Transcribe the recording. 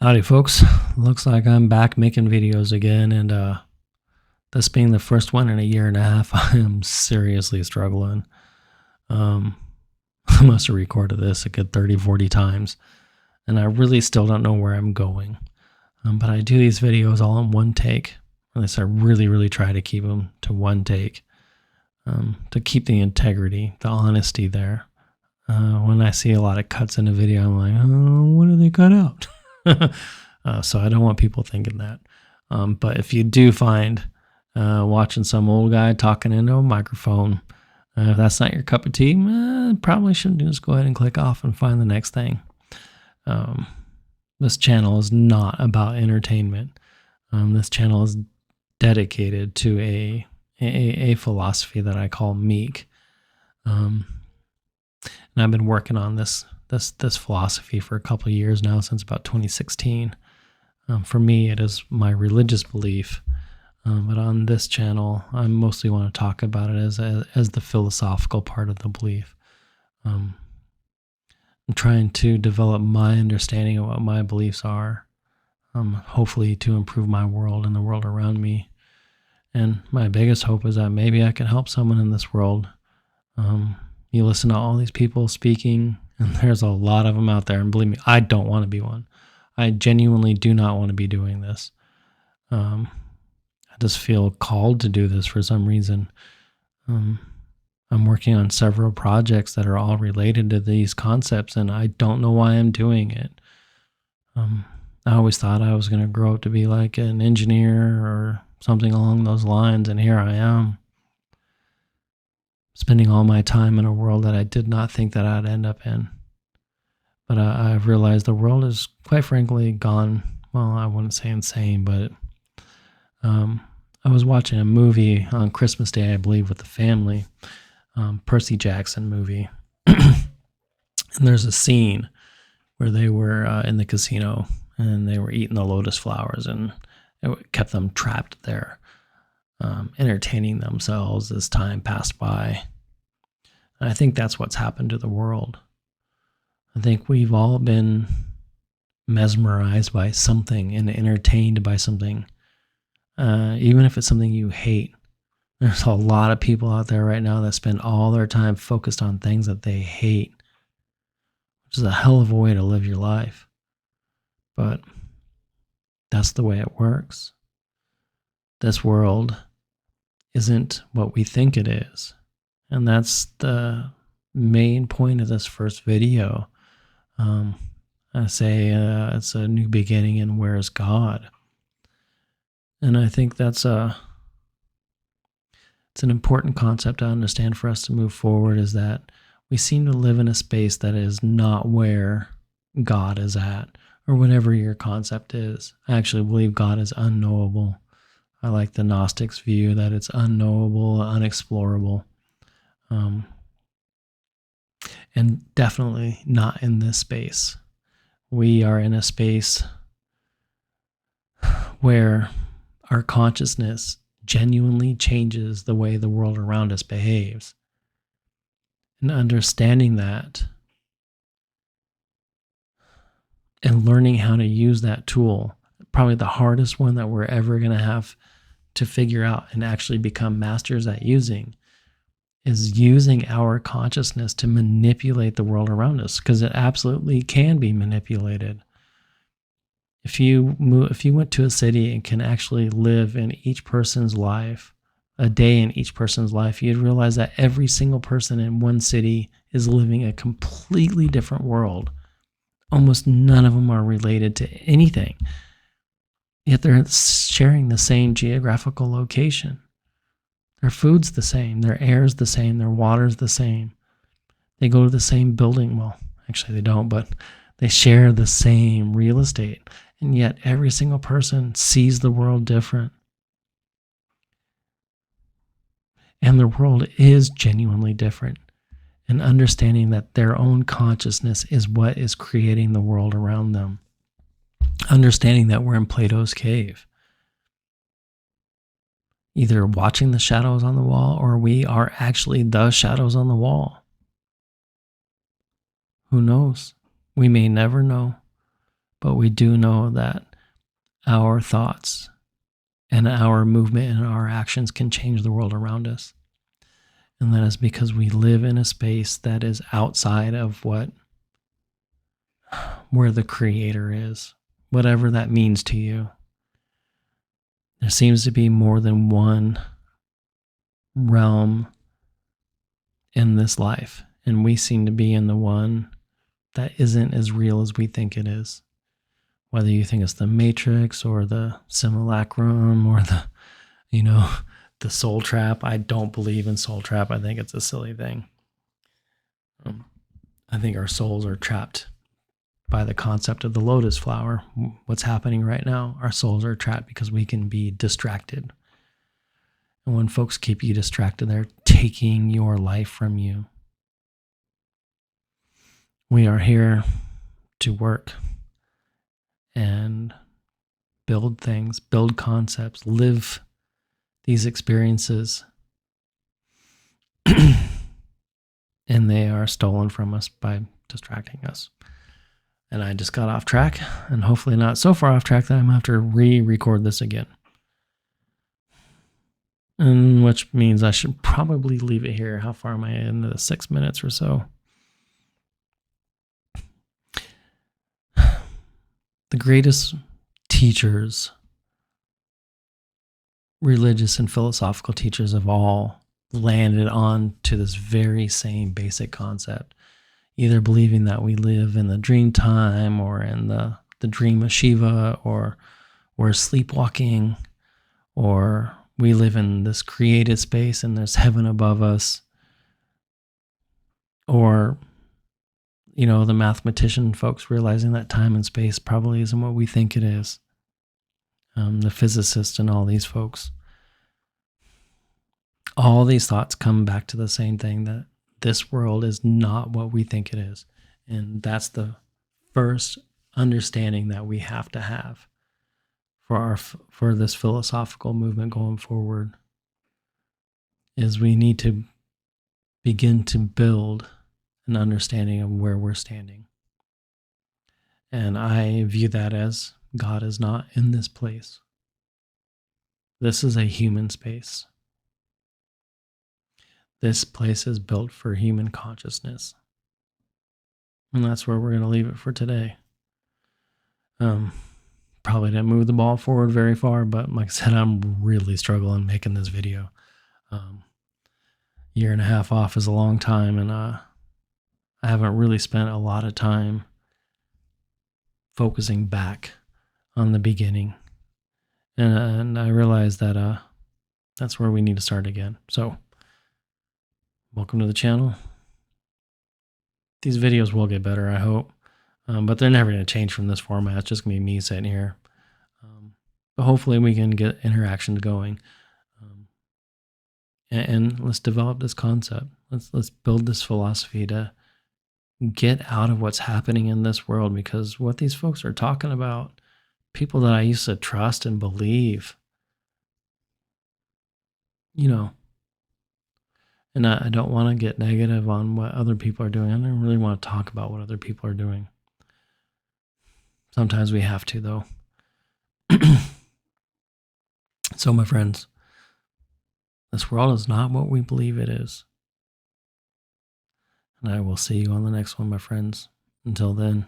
Howdy folks, looks like I'm back making videos again, and this being the first one in a year and a half, I am seriously struggling. Um, I must have recorded this a good 30-40 times, and I really still don't know where I'm going. But I do these videos all in one take. At least I really try to keep them to one take, to keep the integrity, the honesty there. When I see a lot of cuts in a video, I'm like, oh, what do they cut out? So I don't want people thinking that. But if you do find watching some old guy talking into a microphone, if that's not your cup of tea, probably shouldn't just go ahead and click off and find the next thing. This channel is not about entertainment. This channel is dedicated to a philosophy that I call meek. And I've been working on this philosophy for a couple of years now, since about 2016. For me, it is my religious belief, but on this channel, I mostly want to talk about it as the philosophical part of the belief. I'm trying to develop my understanding of what my beliefs are, hopefully to improve my world and the world around me. And my biggest hope is that maybe I can help someone in this world. You listen to all these people speaking, and there's a lot of them out there. And believe me, I don't want to be one. I genuinely do not want to be doing this. I just feel called to do this for some reason. I'm working on several projects that are all related to these concepts, and I don't know why I'm doing it. I always thought I was going to grow up to be like an engineer or something along those lines, and here I am, spending all my time in a world that I did not think that I'd end up in. But I've realized the world is, quite frankly, gone, well, I wouldn't say insane, but I was watching a movie on Christmas Day, I believe, with the family, Percy Jackson movie. And there's a scene where they were in the casino, and they were eating the Lotus Flowers, and it kept them trapped there, entertaining themselves as time passed by. And I think that's what's happened to the world. I think we've all been mesmerized by something and entertained by something, even if it's something you hate. There's a lot of people out there right now that spend all their time focused on things that they hate, which is a hell of a way to live your life. But that's the way it works. This world isn't what we think it is. And that's the main point of this first video. I say it's a new beginning, and where is God? And I think it's an important concept to understand for us to move forward, is that we seem to live in a space that is not where God is at, or whatever your concept is. I actually believe God is unknowable. I like the Gnostics' view that it's unknowable, unexplorable. And definitely not in this space. We are in a space where our consciousness genuinely changes the way the world around us behaves. And understanding that and learning how to use that tool, probably the hardest one that we're ever going to have to figure out and actually become masters at using, is using our consciousness to manipulate the world around us, because it absolutely can be manipulated. If you went to a city and can actually live in each person's life, a day in each person's life, you'd realize that every single person in one city is living a completely different world. Almost none of them are related to anything, yet they're sharing the same geographical location. Their food's the same, their air's the same, their water's the same. They go to the same building. Well, actually they don't, but they share the same real estate. And yet every single person sees the world different. And the world is genuinely different. And understanding that their own consciousness is what is creating the world around them. Understanding that we're in Plato's cave, either watching the shadows on the wall, or we are actually the shadows on the wall. Who knows? We may never know. but we do know that our thoughts and our movement and our actions can change the world around us. And that is because we live in a space that is outside of where the creator is, whatever that means to you. There seems to be more than one realm in this life, and we seem to be in the one that isn't as real as we think it is. Whether you think it's the Matrix or the simulacrum or the soul trap. I don't believe in soul trap. I think it's a silly thing. I think our souls are trapped by the concept of the Lotus Flower. What's happening right now? Our souls are trapped because we can be distracted. And when folks keep you distracted, they're taking your life from you. We are here to work and build things, build concepts, live these experiences. And they are stolen from us by distracting us. And I just got off track, and hopefully not so far off track that I'm going to have to re-record this again. And which means I should probably leave it here. How far am I into the 6 minutes or so? The greatest teachers, religious and philosophical teachers of all, landed on to this very same basic concept, either believing that we live in the dream time or in the dream of Shiva, or we're sleepwalking, or we live in this created space and there's heaven above us, or the mathematician folks realizing that time and space probably isn't what we think it is, the physicists and all these folks. All these thoughts come back to the same thing, that this world is not what we think it is. And that's the first understanding that we have to have for this philosophical movement going forward, is we need to begin to build an understanding of where we're standing. And I view that as God is not in this place. This is a human space. This place is built for human consciousness. And that's where we're going to leave it for today. Probably didn't move the ball forward very far, but like I said, I'm really struggling making this video. Year and a half off is a long time, and I haven't really spent a lot of time focusing back on the beginning. And I realized that that's where we need to start again. So, welcome to the channel. These videos will get better, I hope. But they're never going to change from this format. It's just going to be me sitting here. But hopefully we can get interactions going. And let's develop this concept. Let's build this philosophy to get out of what's happening in this world, because what these folks are talking about, people that I used to trust and believe, and I don't want to get negative on what other people are doing. I don't really want to talk about what other people are doing. Sometimes we have to, though. So, my friends, this world is not what we believe it is. And I will see you on the next one, my friends. Until then.